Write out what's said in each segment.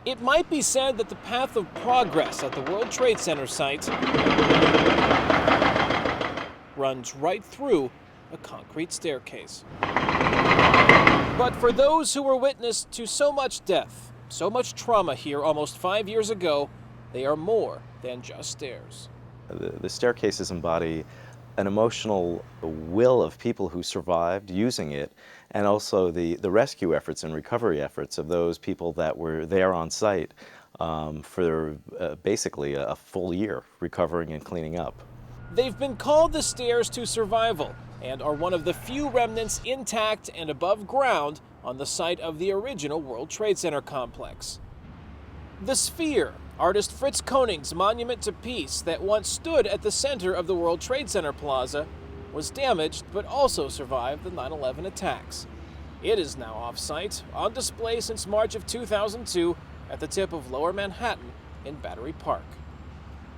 It might be said that the path of progress at the World Trade Center site runs right through a concrete staircase. But for those who were witness to so much death, so much trauma here almost 5 years ago, they are more than just stairs. The staircases embody an emotional will of people who survived using it, and also the rescue efforts and recovery efforts of those people that were there on site for basically a full year, recovering and cleaning up. They've been called the stairs to survival and are one of the few remnants intact and above ground on the site of the original World Trade Center complex. The Sphere, artist Fritz Koning's monument to peace that once stood at the center of the World Trade Center plaza, was damaged but also survived the 9/11 attacks. It is now off-site, on display since March of 2002 at the tip of Lower Manhattan in Battery Park.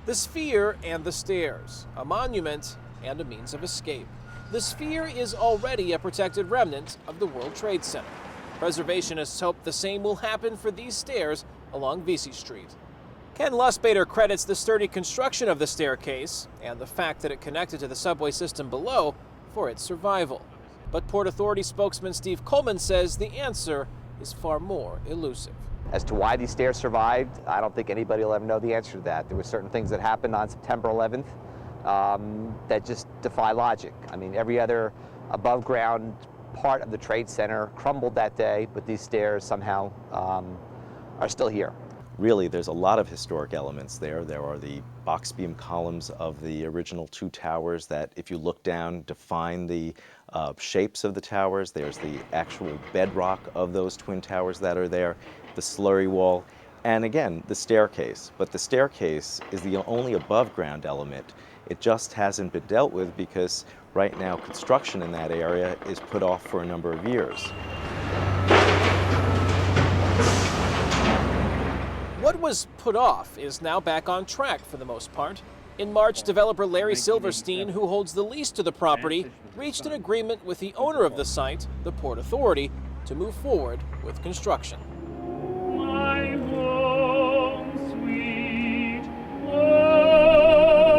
The Sphere and the Stairs, a monument and a means of escape. The Sphere is already a protected remnant of the World Trade Center. Preservationists hope the same will happen for these stairs along Vesey Street. Ken Lusbader credits the sturdy construction of the staircase and the fact that it connected to the subway system below for its survival. But Port Authority spokesman Steve Coleman says the answer is far more elusive. As to why these stairs survived, I don't think anybody will ever know the answer to that. There were certain things that happened on September 11th that just defy logic. I mean, every other above ground part of the Trade Center crumbled that day, but these stairs somehow are still here. Really, there's a lot of historic elements there. There are the box beam columns of the original two towers that, if you look down, define the shapes of the towers. There's the actual bedrock of those twin towers that are there, the slurry wall, and again, the staircase. But the staircase is the only above ground element. It just hasn't been dealt with because right now construction in that area is put off for a number of years. What was put off is now back on track for the most part. In March, developer Larry Silverstein, who holds the lease to the property, reached an agreement with the owner of the site, the Port Authority, to move forward with construction. My home, sweet home,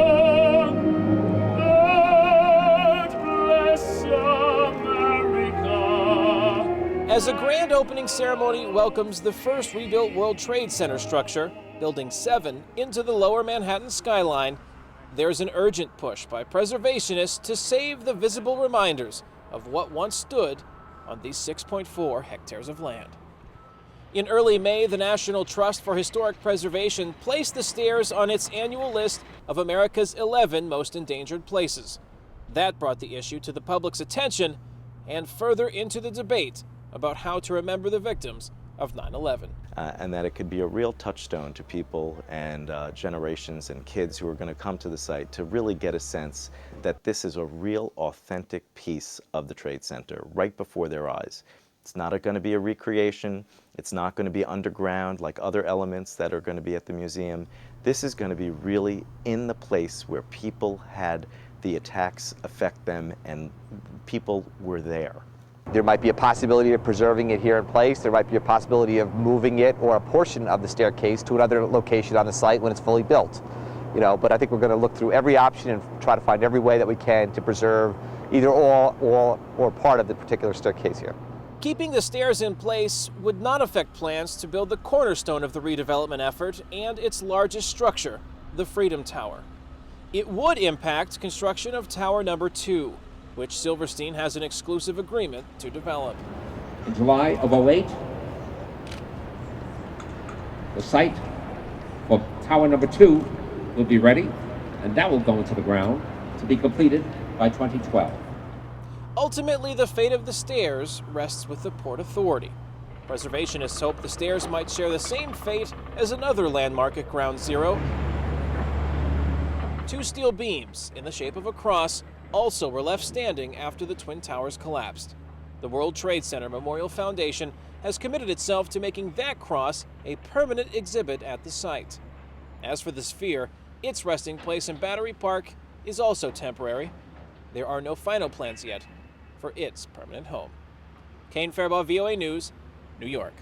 God bless America. As a grand opening ceremony welcomes the first rebuilt World Trade Center structure, Building 7, into the Lower Manhattan skyline, there's an urgent push by preservationists to save the visible reminders of what once stood on these 6.4 hectares of land. In early May, the National Trust for Historic Preservation placed the stairs on its annual list of America's 11 most endangered places. That brought the issue to the public's attention and further into the debate about how to remember the victims of 9/11. And that it could be a real touchstone to people and generations and kids who are going to come to the site to really get a sense that this is a real authentic piece of the Trade Center right before their eyes. It's not going to be a recreation. It's not going to be underground like other elements that are going to be at the museum. This is going to be really in the place where people had the attacks affect them and people were there. There might be a possibility of preserving it here in place. There might be a possibility of moving it or a portion of the staircase to another location on the site when it's fully built. But I think we're going to look through every option and try to find every way that we can to preserve either all or part of the particular staircase here. Keeping the stairs in place would not affect plans to build the cornerstone of the redevelopment effort and its largest structure, the Freedom Tower. It would impact construction of Tower Number 2, which Silverstein has an exclusive agreement to develop. In July of 2008, the site for Tower Number 2 will be ready, and that will go into the ground to be completed by 2012. Ultimately, the fate of the stairs rests with the Port Authority. Preservationists hope the stairs might share the same fate as another landmark at Ground Zero. Two steel beams in the shape of a cross also were left standing after the Twin Towers collapsed. The World Trade Center Memorial Foundation has committed itself to making that cross a permanent exhibit at the site. As for the Sphere, its resting place in Battery Park is also temporary. There are no final plans yet for its permanent home. Kane Fairbaugh, VOA News, New York.